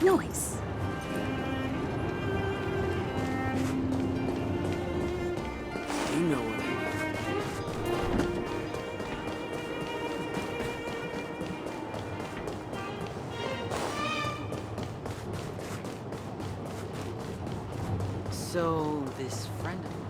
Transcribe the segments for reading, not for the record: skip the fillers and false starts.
Noise. You know what So, this friend of mine.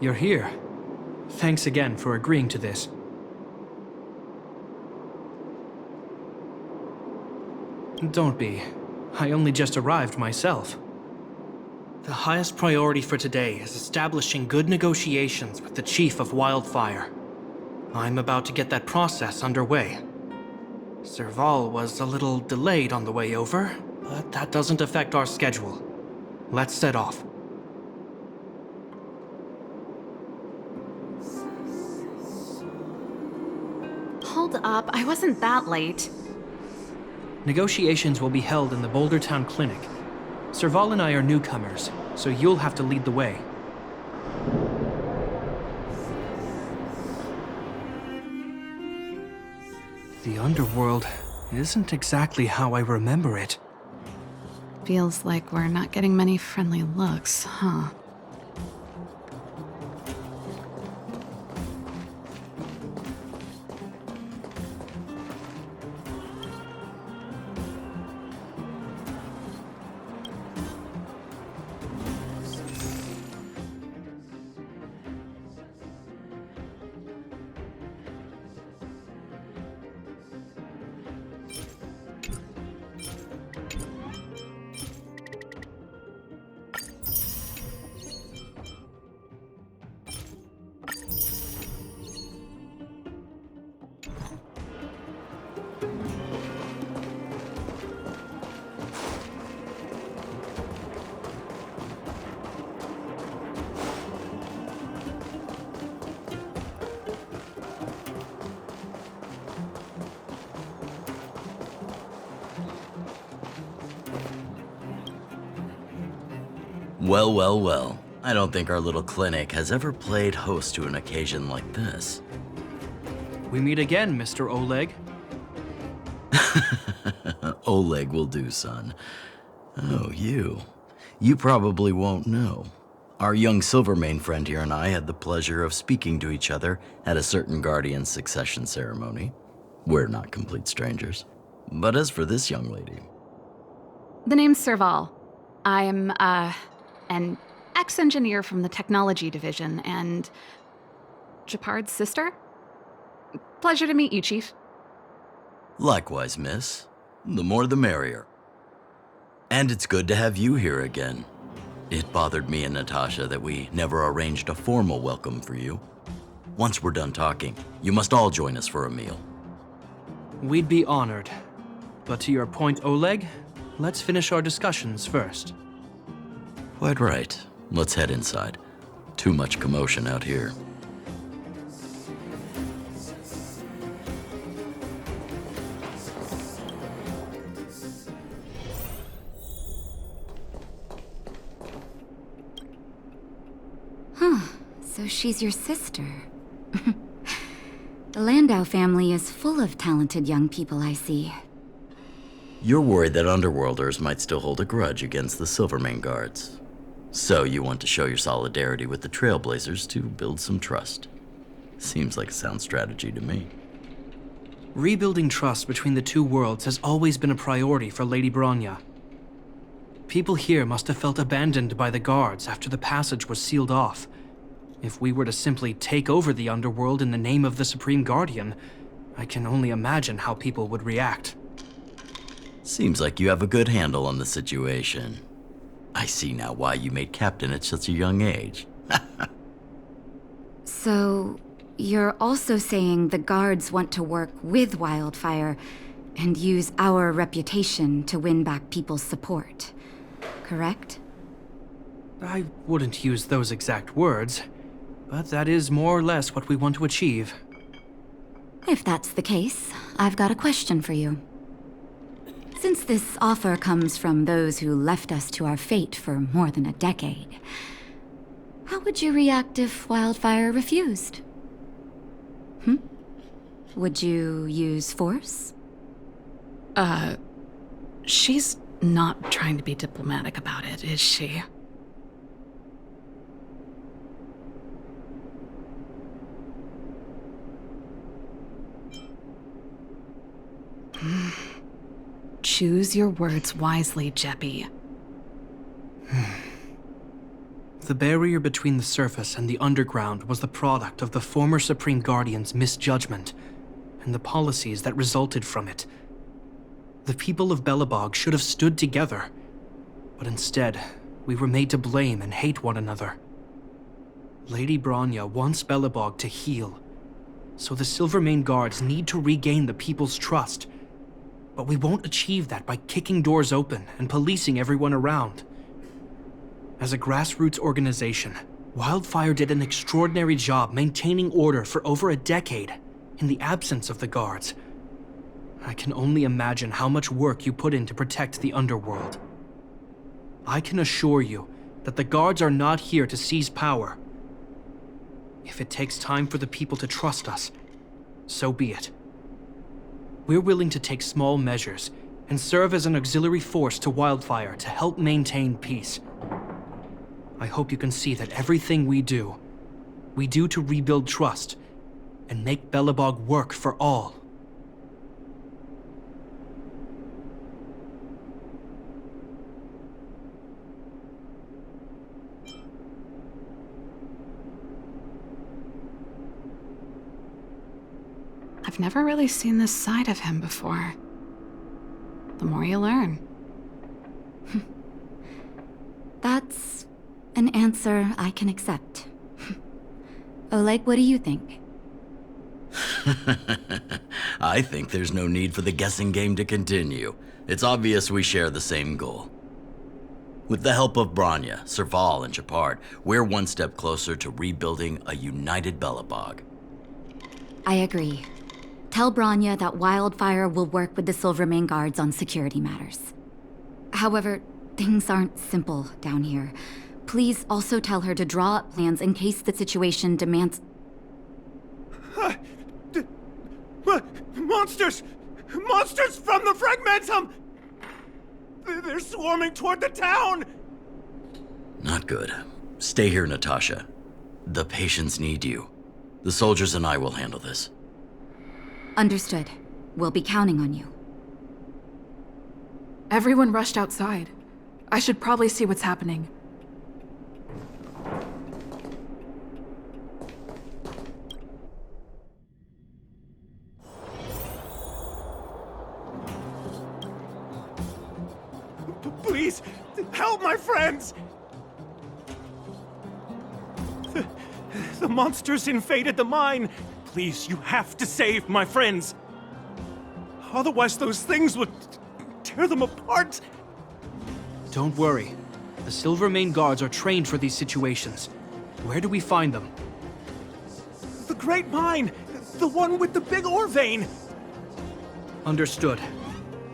You're here. Thanks again for agreeing to this. Don't be. I only just arrived myself. The highest priority for today is establishing good negotiations with the Chief of Wildfire. I'm about to get that process underway. Serval was a little delayed on the way over, but that doesn't affect our schedule. Let's set off. Hold up, I wasn't that late. Negotiations will be held in the Boulder Town Clinic. Serval and I are newcomers, so you'll have to lead the way. The underworld isn't exactly how I remember it. Feels like we're not getting many friendly looks, huh? Well, well, well. I don't think our little clinic has ever played host to an occasion like this. We meet again, Mr. Oleg. Oleg will do, son. Oh, you. You probably won't know. Our young Silvermane friend here and I had the pleasure of speaking to each other at a certain Guardian succession ceremony. We're not complete strangers. But as for this young lady... The name's Serval. I'm, an ex-engineer from the technology division, and Japard's sister? Pleasure to meet you, Chief. Likewise, miss. The more the merrier. And it's good to have you here again. It bothered me and Natasha that we never arranged a formal welcome for you. Once we're done talking, you must all join us for a meal. We'd be honored. But to your point, Oleg, let's finish our discussions first. Quite right. Let's head inside. Too much commotion out here. So she's your sister. The Landau family is full of talented young people, I see. You're worried that Underworlders might still hold a grudge against the Silvermane guards. So you want to show your solidarity with the Trailblazers to build some trust. Seems like a sound strategy to me. Rebuilding trust between the two worlds has always been a priority for Lady Bronya. People here must have felt abandoned by the guards after the passage was sealed off. If we were to simply take over the underworld in the name of the Supreme Guardian, I can only imagine how people would react. Seems like you have a good handle on the situation. I see now why you made captain at such a young age. So, you're also saying the guards want to work with Wildfire and use our reputation to win back people's support, correct? I wouldn't use those exact words, but that is more or less what we want to achieve. If that's the case, I've got a question for you. Since this offer comes from those who left us to our fate for more than a decade, how would you react if Wildfire refused? Would you use force? She's not trying to be diplomatic about it, is she? Choose your words wisely, Jeppy. The barrier between the surface and the underground was the product of the former Supreme Guardian's misjudgment and the policies that resulted from it. The people of Belobog should have stood together, but instead, we were made to blame and hate one another. Lady Bronya wants Belobog to heal, so the Silvermane Guards need to regain the people's trust. But we won't achieve that by kicking doors open and policing everyone around. As a grassroots organization, Wildfire did an extraordinary job maintaining order for over a decade in the absence of the guards. I can only imagine how much work you put in to protect the underworld. I can assure you that the guards are not here to seize power. If it takes time for the people to trust us, so be it. We're willing to take small measures and serve as an auxiliary force to Wildfire to help maintain peace. I hope you can see that everything we do to rebuild trust and make Belobog work for all. I've never really seen this side of him before. The more you learn. That's an answer I can accept. Oleg, what do you think? I think there's no need for the guessing game to continue. It's obvious we share the same goal. With the help of Bronya, Serval, and Chapard, we're one step closer to rebuilding a united Belobog. I agree. Tell Bronya that Wildfire will work with the Silvermane Guards on security matters. However, things aren't simple down here. Please also tell her to draw up plans in case the situation demands... Monsters! Monsters from the Fragmentum! They're swarming toward the town! Not good. Stay here, Natasha. The patients need you. The soldiers and I will handle this. Understood. We'll be counting on you. Everyone rushed outside. I should probably see what's happening. Please, help my friends! The monsters invaded the mine. Please, you have to save my friends. Otherwise, those things would tear them apart. Don't worry. The Silvermane Guards are trained for these situations. Where do we find them? The Great Mine! The one with the big ore vein! Understood.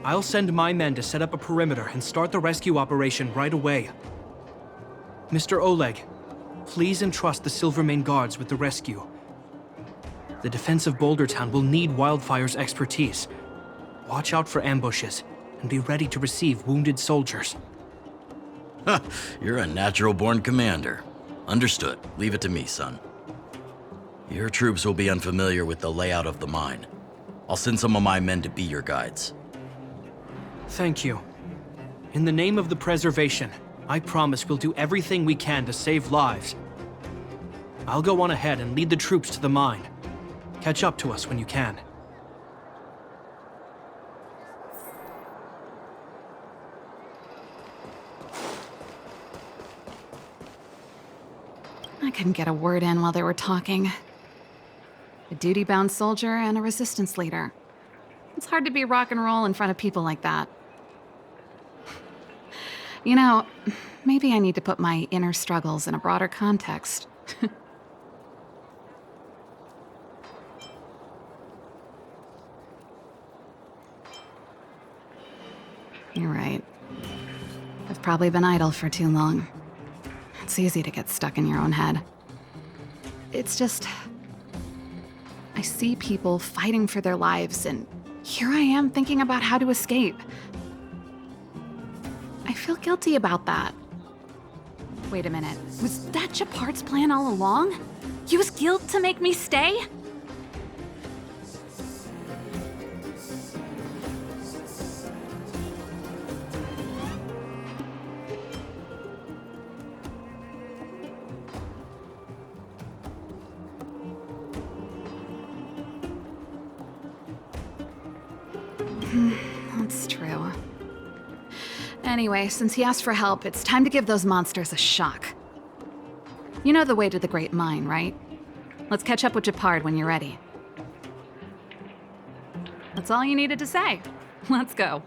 I'll send my men to set up a perimeter and start the rescue operation right away. Mr. Oleg, please entrust the Silvermane Guards with the rescue. The defense of Boulder Town will need Wildfire's expertise. Watch out for ambushes and be ready to receive wounded soldiers. You're a natural-born commander. Understood. Leave it to me, son. Your troops will be unfamiliar with the layout of the mine. I'll send some of my men to be your guides. Thank you. In the name of the preservation, I promise we'll do everything we can to save lives. I'll go on ahead and lead the troops to the mine. Catch up to us when you can. I couldn't get a word in while they were talking. A duty-bound soldier and a resistance leader. It's hard to be rock and roll in front of people like that. You know, maybe I need to put my inner struggles in a broader context. You're right. I've probably been idle for too long. It's easy to get stuck in your own head. It's just... I see people fighting for their lives, and here I am thinking about how to escape. I feel guilty about that. Wait a minute. Was that Gepard's plan all along? Use guilt to make me stay? That's true. Anyway, since he asked for help, it's time to give those monsters a shock. You know the way to the Great Mine, right? Let's catch up with Gepard when you're ready. That's all you needed to say. Let's go.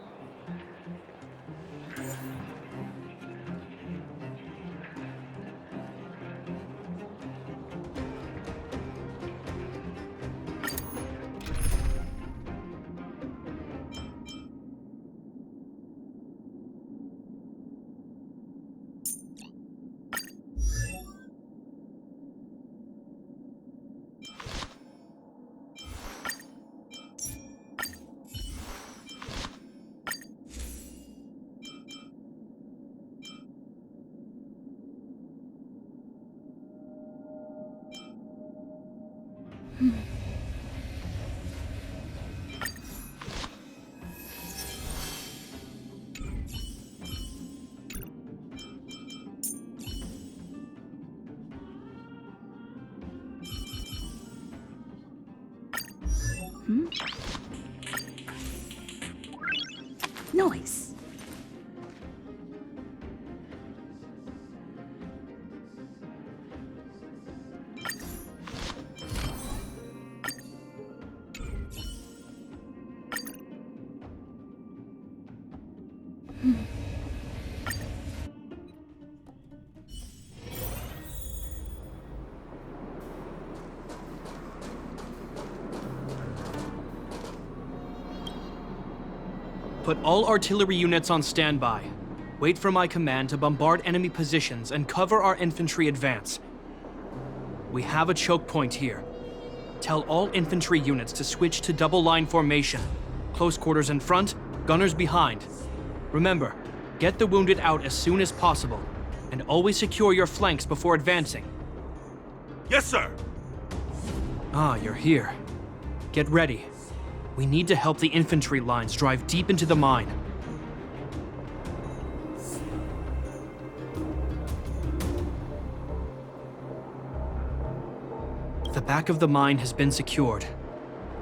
Noise. Put all artillery units on standby. Wait for my command to bombard enemy positions and cover our infantry advance. We have a choke point here. Tell all infantry units to switch to double line formation. Close quarters in front, gunners behind. Remember, get the wounded out as soon as possible, and always secure your flanks before advancing. Yes, sir! Ah, you're here. Get ready. We need to help the infantry lines drive deep into the mine. The back of the mine has been secured,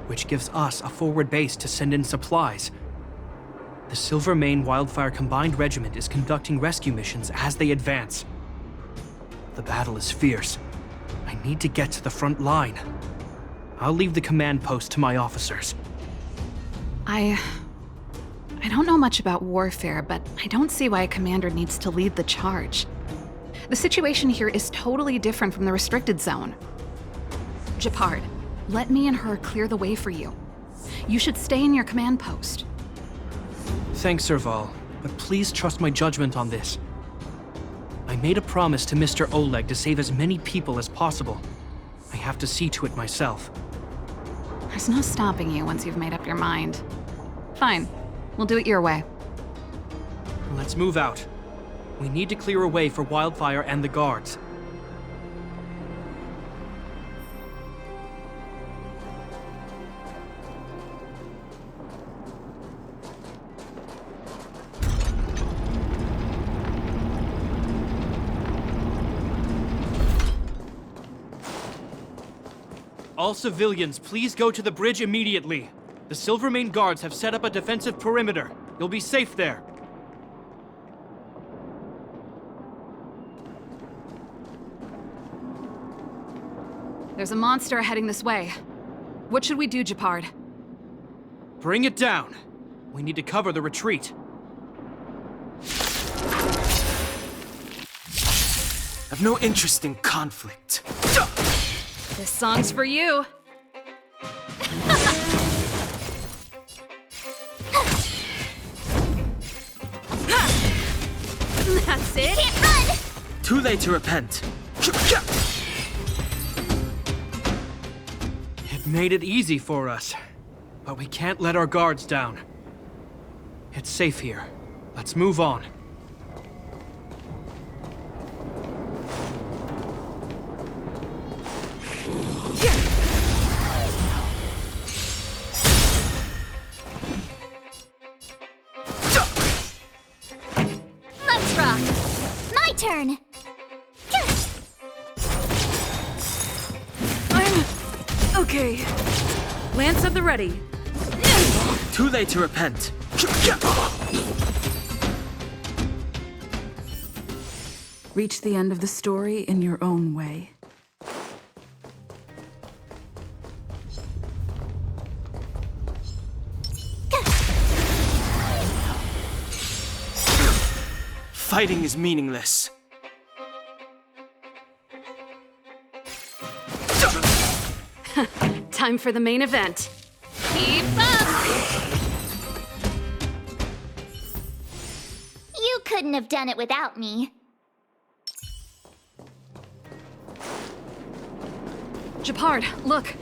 which gives us a forward base to send in supplies. The Silvermane Wildfire Combined Regiment is conducting rescue missions as they advance. The battle is fierce. I need to get to the front line. I'll leave the command post to my officers. I don't know much about warfare, but I don't see why a commander needs to lead the charge. The situation here is totally different from the restricted zone. Gepard, let me and her clear the way for you. You should stay in your command post. Thanks, Serval, but please trust my judgment on this. I made a promise to Mr. Oleg to save as many people as possible. I have to see to it myself. There's no stopping you once you've made up your mind. Fine, we'll do it your way. Let's move out. We need to clear a way for Wildfire and the guards. All civilians, please go to the bridge immediately. The Silvermane guards have set up a defensive perimeter. You'll be safe there. There's a monster heading this way. What should we do, Gepard? Bring it down. We need to cover the retreat. I've no interest in conflict. This song's for you. That's it. Can't run! Too late to repent. It made it easy for us, but we can't let our guards down. It's safe here. Let's move on. Let's rock! My turn! Okay. Lance at the ready. Too late to repent. Reach the end of the story in your own way. Fighting is meaningless. Time for the main event. Keep up! You couldn't have done it without me. Japard, look.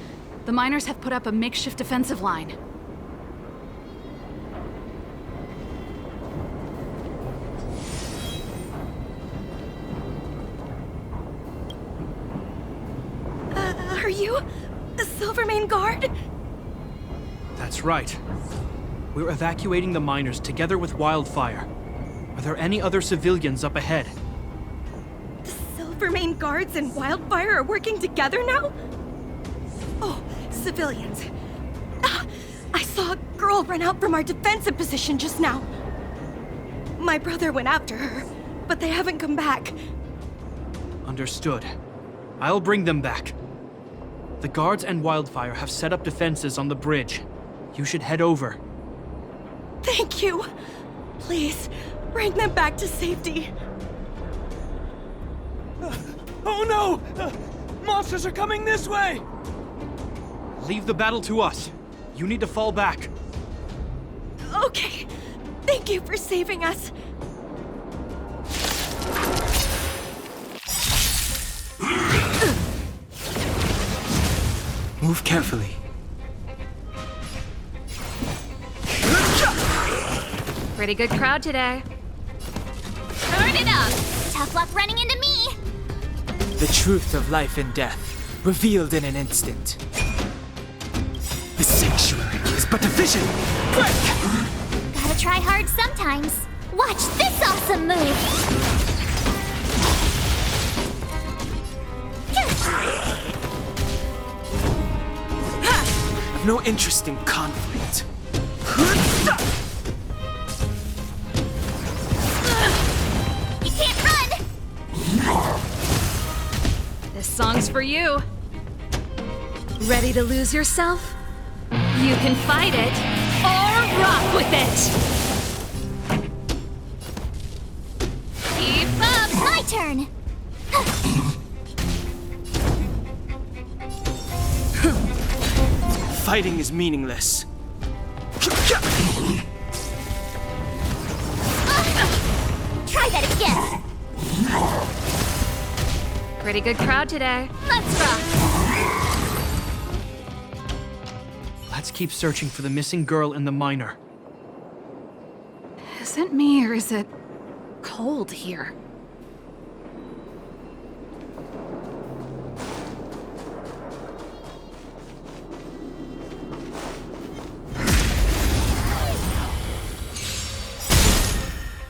The miners have put up a makeshift defensive line. Are you a Silvermane guard? That's right. We're evacuating the miners together with Wildfire. Are there any other civilians up ahead? The Silvermane guards and Wildfire are working together now? Oh, civilians. Ah, I saw a girl run out from our defensive position just now. My brother went after her, but they haven't come back. Understood. I'll bring them back. The guards and Wildfire have set up defenses on the bridge. You should head over. Thank you. Please, bring them back to safety. Oh no! Monsters are coming this way! Leave the battle to us. You need to fall back. Okay. Thank you for saving us. Move carefully. Pretty good crowd today. Turn it up! Tough luck running into me! The truth of life and death, revealed in an instant. The sanctuary is but a vision. Break! Gotta try hard sometimes. Watch this awesome move! I've no interest in conflict. You can't run! This song's for you. Ready to lose yourself? You can fight it or rock with it. Keep up! My turn! Fighting is meaningless. Try that again! Pretty good crowd today. Let's rock! Let's keep searching for the missing girl and the miner. Is it me or is it cold here?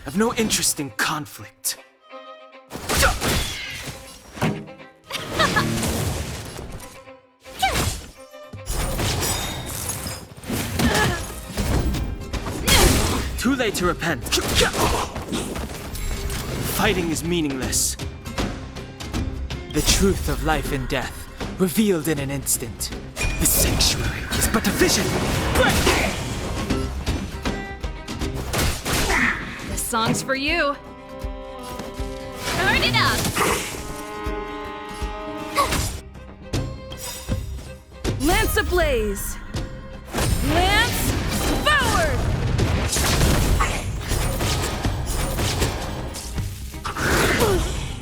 I've no interest in conflict. Too late to repent. Fighting is meaningless. The truth of life and death, revealed in an instant. The sanctuary is but a vision. Break! This song's for you. Turn it up! Lance ablaze! Lance forward!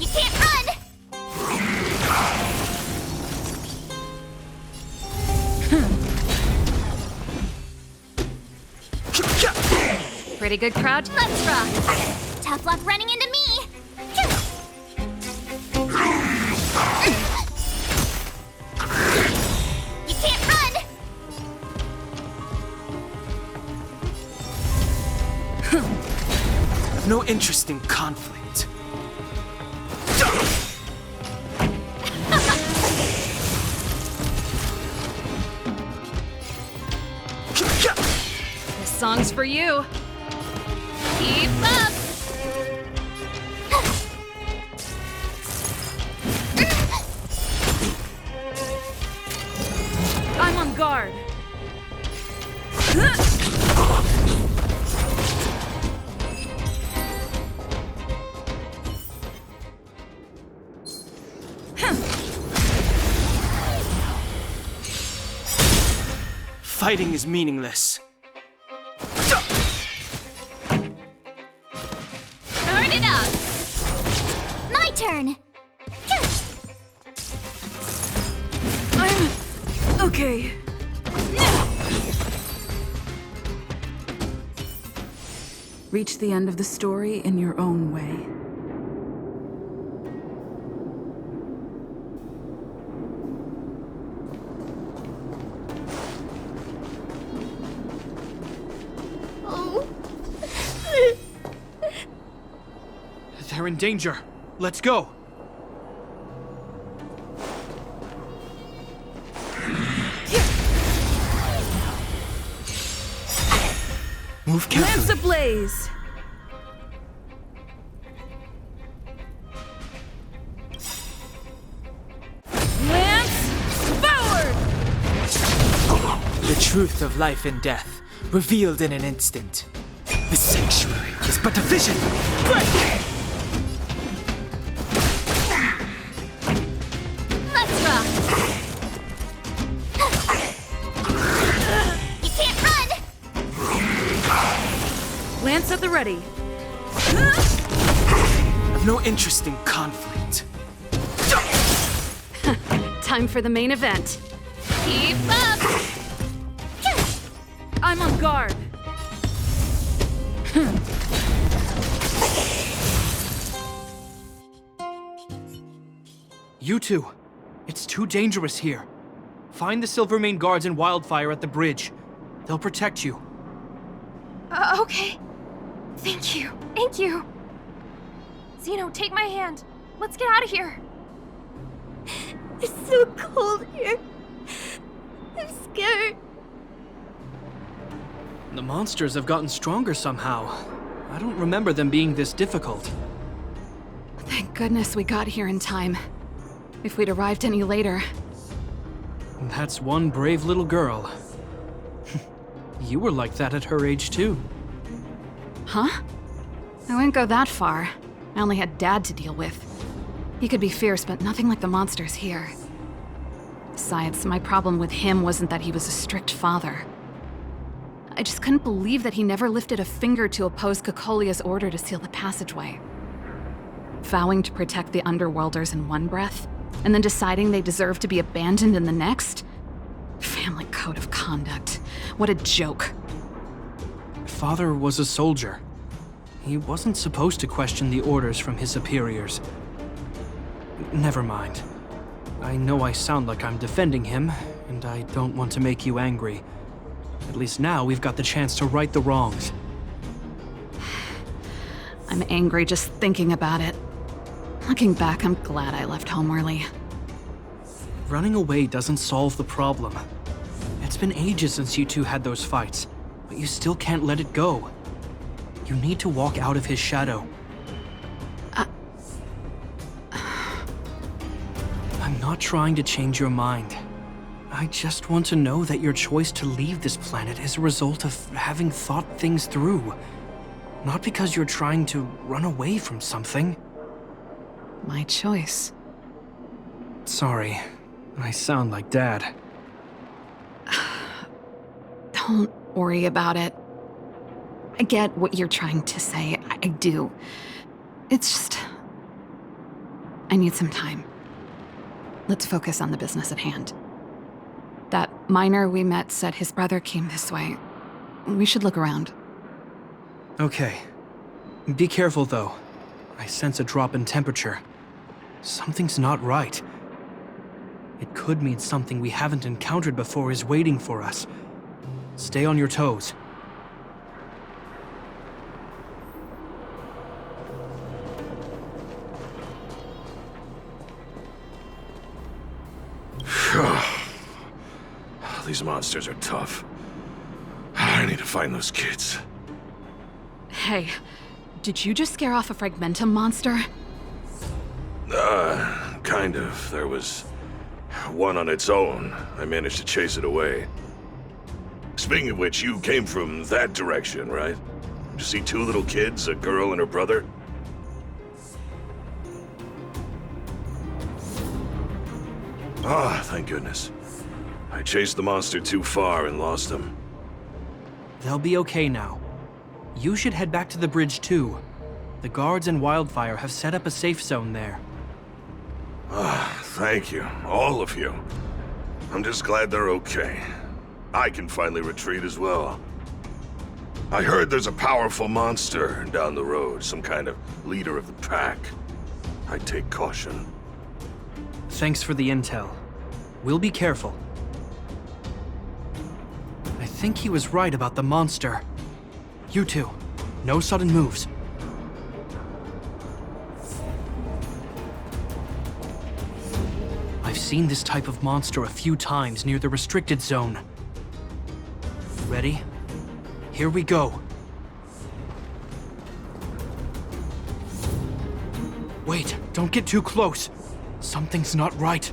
You can't run! Pretty good crowd. Let's rock! Tough luck running into me! You can't run! I've no interest in conflict. This song's for you. Keep up! I'm on guard. Fighting is meaningless. Turn it up! My turn! I'm okay. Reach the end of the story in your own way. Oh. They're in danger. Let's go. Move carefully. Lance ablaze! Lance forward! The truth of life and death, revealed in an instant. The sanctuary is but a vision. Let's rock! You can't run! Lance at the ready. I've no interest in conflict. Time for the main event. Keep up! I'm on guard. You two. It's too dangerous here. Find the Silvermane guards and Wildfire at the bridge. They'll protect you. Okay. Thank you. Thank you. Zeno, take my hand. Let's get out of here. It's so cold here. I'm scared. The monsters have gotten stronger somehow. I don't remember them being this difficult. Thank goodness we got here in time. If we'd arrived any later. That's one brave little girl. You were like that at her age, too. Huh? I wouldn't go that far. I only had Dad to deal with. He could be fierce, but nothing like the monsters here. Besides, my problem with him wasn't that he was a strict father. I just couldn't believe that he never lifted a finger to oppose Cocolia's order to seal the passageway. Vowing to protect the Underworlders in one breath, and then deciding they deserve to be abandoned in the next? Family code of conduct. What a joke. Father was a soldier. He wasn't supposed to question the orders from his superiors. Never mind. I know I sound like I'm defending him, and I don't want to make you angry. At least now we've got the chance to right the wrongs. I'm angry just thinking about it. Looking back, I'm glad I left home early. Running away doesn't solve the problem. It's been ages since you two had those fights, but you still can't let it go. You need to walk out of his shadow. I'm not trying to change your mind. I just want to know that your choice to leave this planet is a result of having thought things through. Not because you're trying to run away from something. My choice. Sorry, I sound like Dad. Don't worry about it. I get what you're trying to say. I do. It's just... I need some time. Let's focus on the business at hand. That miner we met said his brother came this way. We should look around. Okay. Be careful, though. I sense a drop in temperature. Something's not right. It could mean something we haven't encountered before is waiting for us. Stay on your toes. These monsters are tough. I need to find those kids. Hey, did you just scare off a Fragmentum monster? Kind of. There was one on its own. I managed to chase it away. Speaking of which, you came from that direction, right? Did you see two little kids, a girl and her brother? Ah, thank goodness. I chased the monster too far and lost him. They'll be okay now. You should head back to the bridge, too. The guards and Wildfire have set up a safe zone there. Ah, thank you. All of you. I'm just glad they're okay. I can finally retreat as well. I heard there's a powerful monster down the road, some kind of leader of the pack. I'd take caution. Thanks for the intel. We'll be careful. I think he was right about the monster. You two, no sudden moves. I've seen this type of monster a few times near the restricted zone. Ready? Here we go. Wait, don't get too close. Something's not right.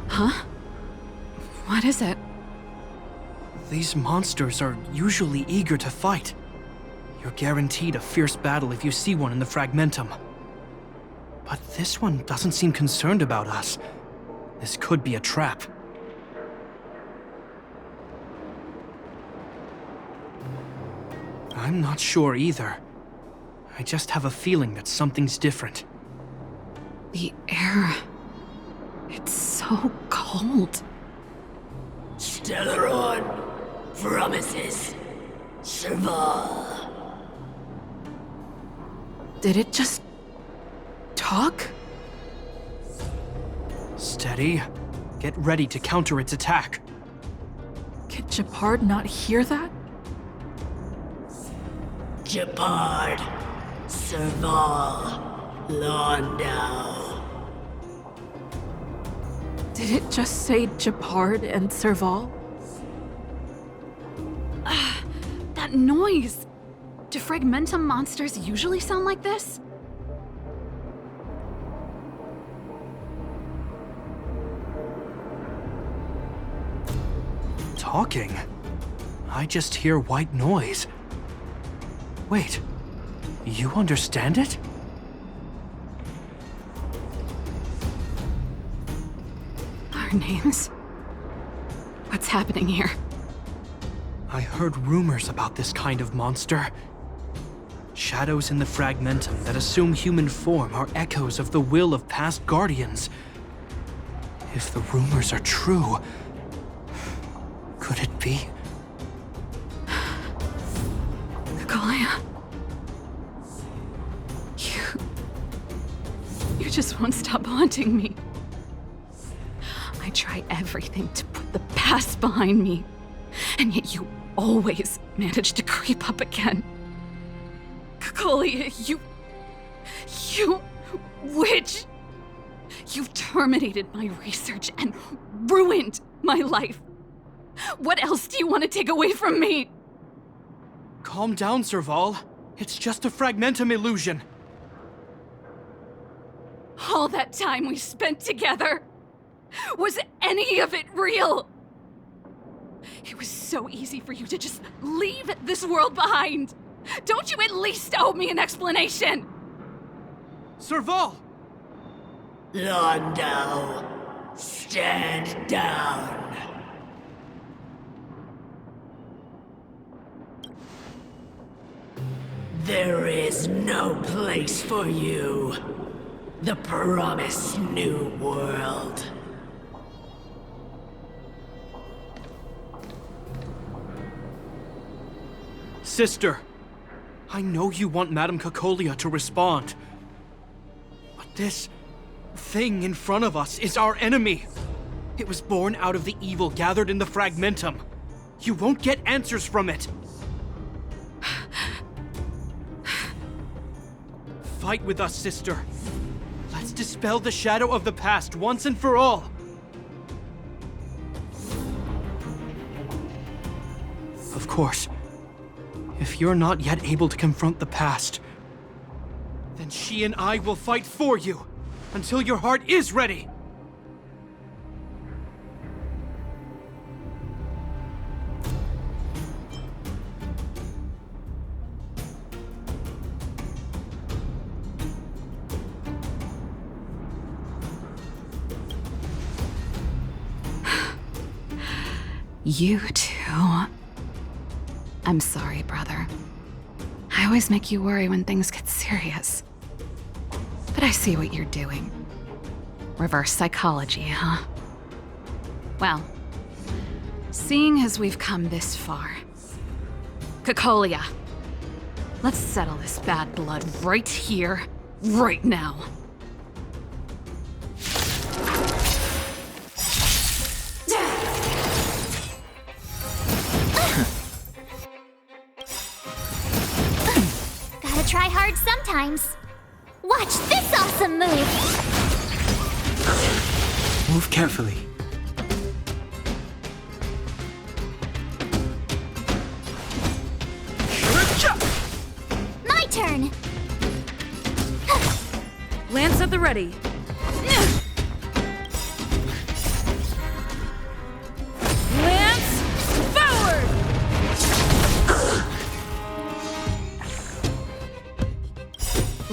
Huh? What is it? These monsters are usually eager to fight. You're guaranteed a fierce battle if you see one in the Fragmentum. But this one doesn't seem concerned about us. This could be a trap. I'm not sure either. I just have a feeling that something's different. The air... It's so cold. Stellaron promises Serval. Did it just... talk? Steady. Get ready to counter its attack. Could Gepard not hear that? Gepard, Serval, Landau. Did it just say Gepard and Serval? That noise! Do Fragmentum monsters usually sound like this? Talking? I just hear white noise. Wait, you understand it? Our names? What's happening here? I heard rumors about this kind of monster. Shadows in the Fragmentum that assume human form are echoes of the will of past guardians. If the rumors are true, could it be? Kalia. You just won't stop haunting me. I try everything to put the past behind me, and yet you always manage to creep up again. Kalia, you witch! You've terminated my research and ruined my life. What else do you want to take away from me? Calm down, Serval. It's just a Fragmentum illusion. All that time we spent together, was any of it real? It was so easy for you to just leave this world behind. Don't you at least owe me an explanation? Serval! Landau, stand down. There is no place for you. The promised new world. Sister, I know you want Madame Cocolia to respond. But this thing in front of us is our enemy. It was born out of the evil gathered in the Fragmentum. You won't get answers from it. Fight with us, sister. Let's dispel the shadow of the past once and for all. Of course, if you're not yet able to confront the past, then she and I will fight for you until your heart is ready. You too. I'm sorry, brother. I always make you worry when things get serious. But I see what you're doing. Reverse psychology, huh? Well, seeing as we've come this far, Cocolia, let's settle this bad blood right here, right now. Gotta try hard sometimes. Watch this awesome move! Move carefully. My turn! Lance at the ready. Lance, forward!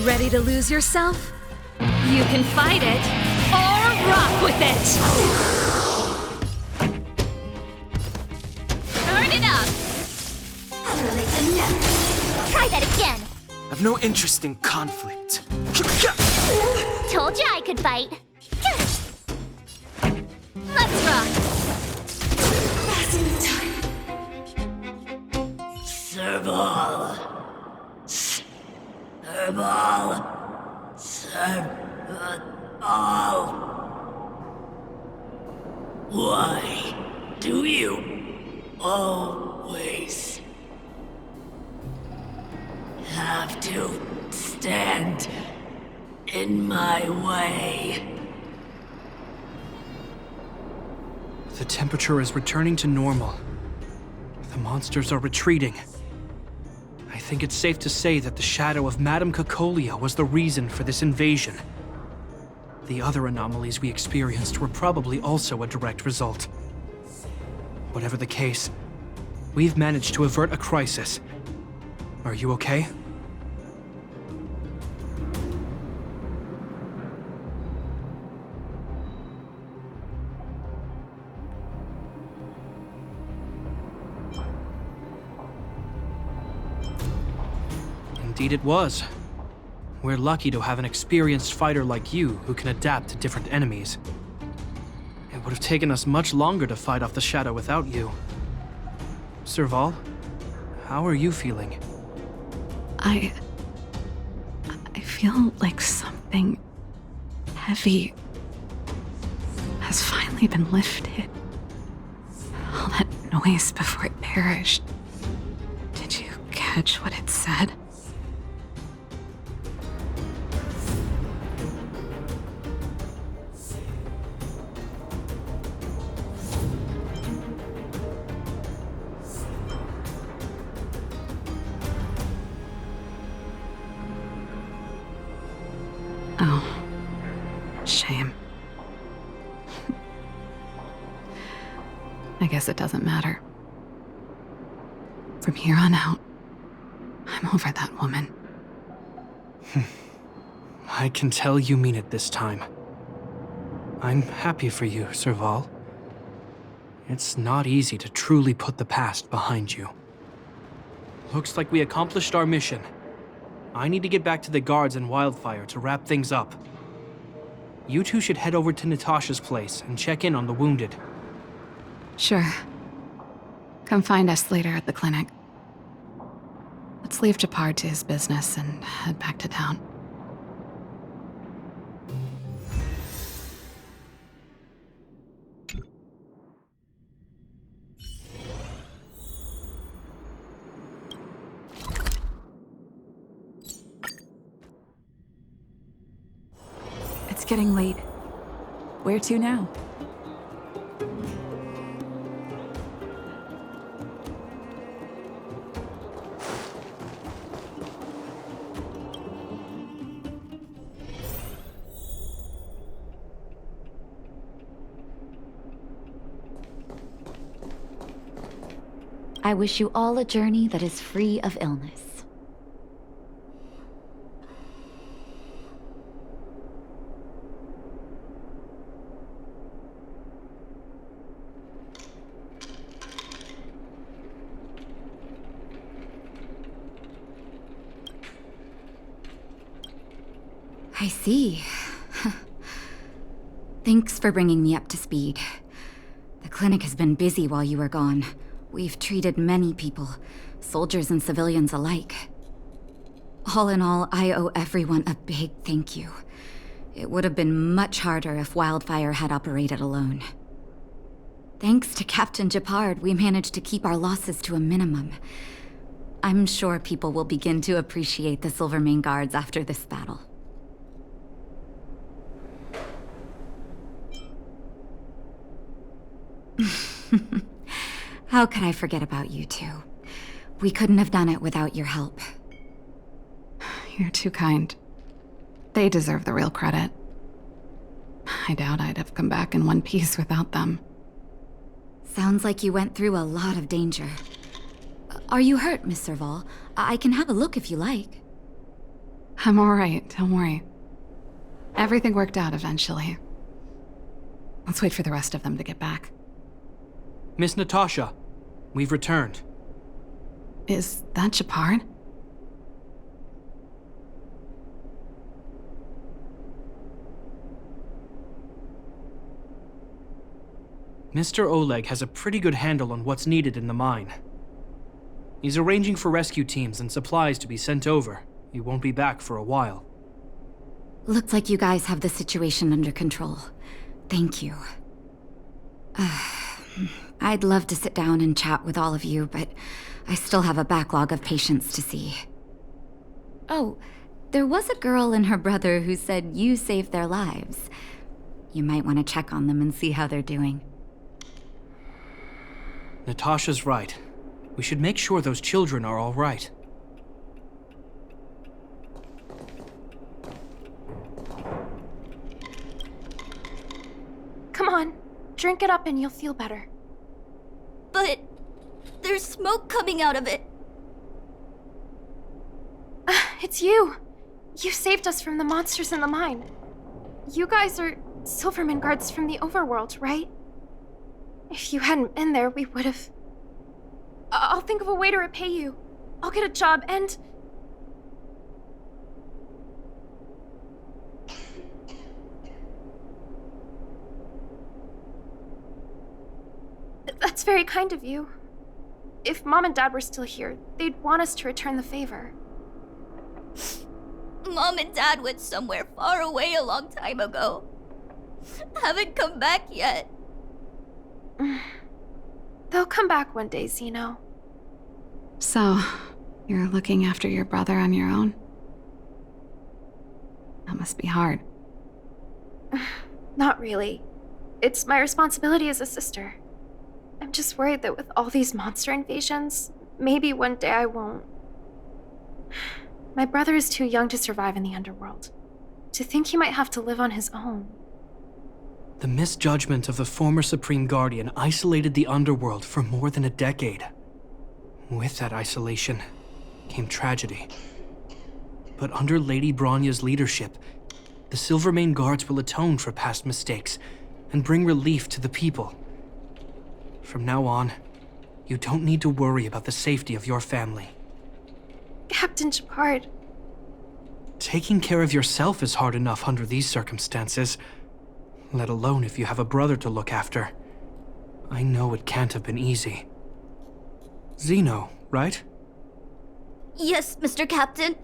Ready to lose yourself? You can fight it, or rock with it! Turn it up! Try that again! I've no interest in conflict. Told you I could fight. Let's rock! Serval. Serval. Serval. Why do you always have to stand in my way? The temperature is returning to normal. The monsters are retreating. I think it's safe to say that the shadow of Madame Cocolia was the reason for this invasion. The other anomalies we experienced were probably also a direct result. Whatever the case, we've managed to avert a crisis. Are you okay? Indeed it was. We're lucky to have an experienced fighter like you who can adapt to different enemies. It would have taken us much longer to fight off the shadow without you. Serval, how are you feeling? I feel like something heavy has finally been lifted. All that noise before it perished. Did you catch what it said? Oh, shame. I guess it doesn't matter. From here on out, I'm over that woman. I can tell you mean it this time. I'm happy for you, Serval. It's not easy to truly put the past behind you. Looks like we accomplished our mission. I need to get back to the guards and Wildfire to wrap things up. You two should head over to Natasha's place and check in on the wounded. Sure. Come find us later at the clinic. Let's leave Japard to his business and head back to town. It's getting late. Where to now? I wish you all a journey that is free of illness. I see. Thanks for bringing me up to speed. The clinic has been busy while you were gone. We've treated many people, soldiers and civilians alike. All in all, I owe everyone a big thank you. It would have been much harder if Wildfire had operated alone. Thanks to Captain Japard, we managed to keep our losses to a minimum. I'm sure people will begin to appreciate the Silvermane Guards after this battle. How could I forget about you two? We couldn't have done it without your help. You're too kind. They deserve the real credit. I doubt I'd have come back in one piece without them. Sounds like you went through a lot of danger. Are you hurt, Miss Serval? I can have a look if you like. I'm all right, don't worry. Everything worked out eventually. Let's wait for the rest of them to get back. Miss Natasha, we've returned. Is that Japard? Mr. Oleg has a pretty good handle on what's needed in the mine. He's arranging for rescue teams and supplies to be sent over. He won't be back for a while. Looks like you guys have the situation under control. Thank you. I'd love to sit down and chat with all of you, but I still have a backlog of patients to see. Oh, there was a girl and her brother who said you saved their lives. You might want to check on them and see how they're doing. Natasha's right. We should make sure those children are all right. Come on, drink it up and you'll feel better. But there's smoke coming out of it. It's you. You saved us from the monsters in the mine. You guys are Silvermane guards from the overworld, right? If you hadn't been there, we would have... I'll think of a way to repay you. I'll get a job and... That's very kind of you. If Mom and Dad were still here, they'd want us to return the favor. Mom and Dad went somewhere far away a long time ago. Haven't come back yet. They'll come back one day, Zeno. So, you're looking after your brother on your own? That must be hard. Not really. It's my responsibility as a sister. I'm just worried that with all these monster invasions, maybe one day I won't. My brother is too young to survive in the underworld. To think he might have to live on his own. The misjudgment of the former Supreme Guardian isolated the underworld for more than a decade. With that isolation came tragedy. But under Lady Bronya's leadership, the Silvermane Guards will atone for past mistakes and bring relief to the people. From now on, you don't need to worry about the safety of your family. Captain Japard, Taking care of yourself is hard enough under these circumstances, let alone if you have a brother to look after. I know it can't have been easy. Zeno, right? Yes, Mr. Captain.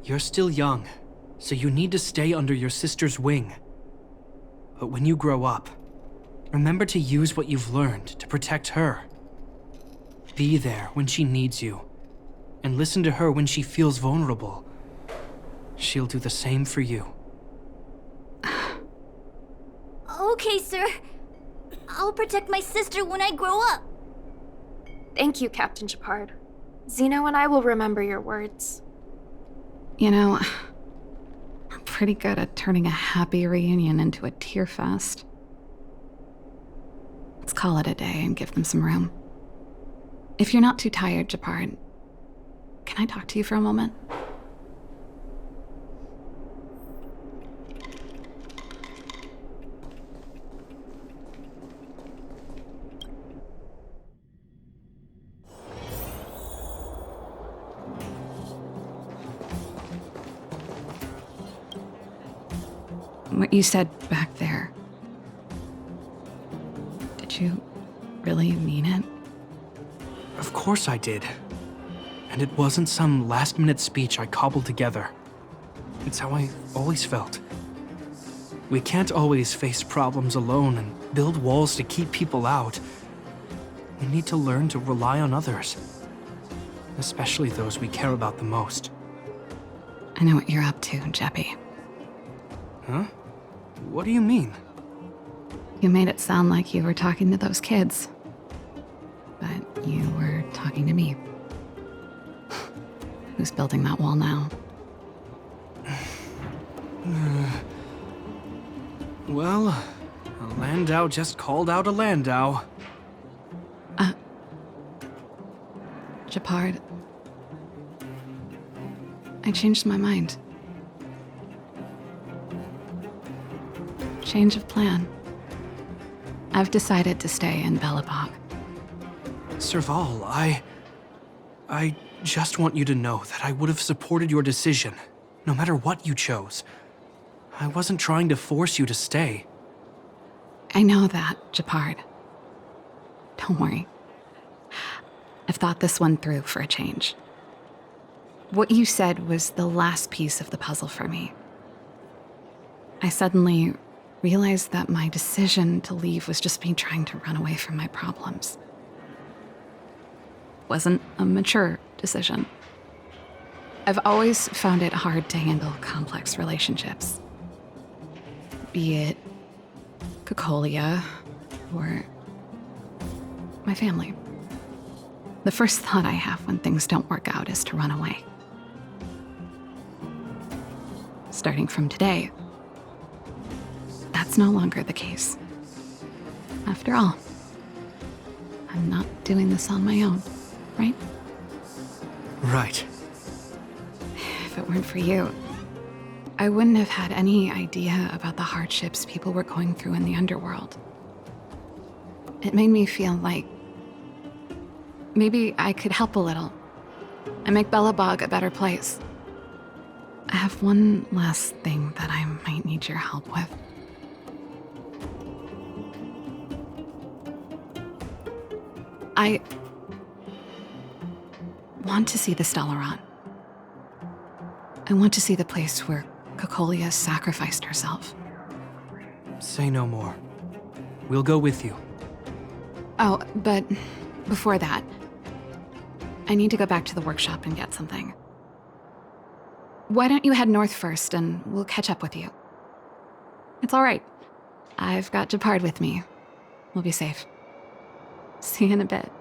You're still young, so you need to stay under your sister's wing. But when you grow up, remember to use what you've learned to protect her. Be there when she needs you, and listen to her when she feels vulnerable. She'll do the same for you. Okay, sir. I'll protect my sister when I grow up. Thank you, Captain Shepard. Zeno and I will remember your words. You know, we're pretty good at turning a happy reunion into a tear fest. Let's call it a day and give them some room. If you're not too tired, Shepard, can I talk to you for a moment? What you said back there, did you really mean it? Of course I did. And it wasn't some last-minute speech I cobbled together. It's how I always felt. We can't always face problems alone and build walls to keep people out. We need to learn to rely on others, especially those we care about the most. I know what you're up to, Jeppy. Huh? What do you mean? You made it sound like you were talking to those kids. But you were talking to me. Who's building that wall now? Well, a Landau just called out a Landau. Shepard, I changed my mind. Change of plan. I've decided to stay in Belobog. Serval, I just want you to know that I would have supported your decision, no matter what you chose. I wasn't trying to force you to stay. I know that, Shepard. Don't worry. I've thought this one through for a change. What you said was the last piece of the puzzle for me. I suddenly realized that my decision to leave was just me trying to run away from my problems. Wasn't a mature decision. I've always found it hard to handle complex relationships. Be it Cocolia or my family. The first thought I have when things don't work out is to run away. Starting from today, that's no longer the case. After all, I'm not doing this on my own, right? Right. If it weren't for you, I wouldn't have had any idea about the hardships people were going through in the underworld. It made me feel like maybe I could help a little and make Belobog a better place. I have one last thing that I might need your help with. I want to see the Stellaron. I want to see the place where Cocolia sacrificed herself. Say no more. We'll go with you. Oh, but before that, I need to go back to the workshop and get something. Why don't you head north first and we'll catch up with you? It's all right. I've got Shepard with me. We'll be safe. See you in a bit.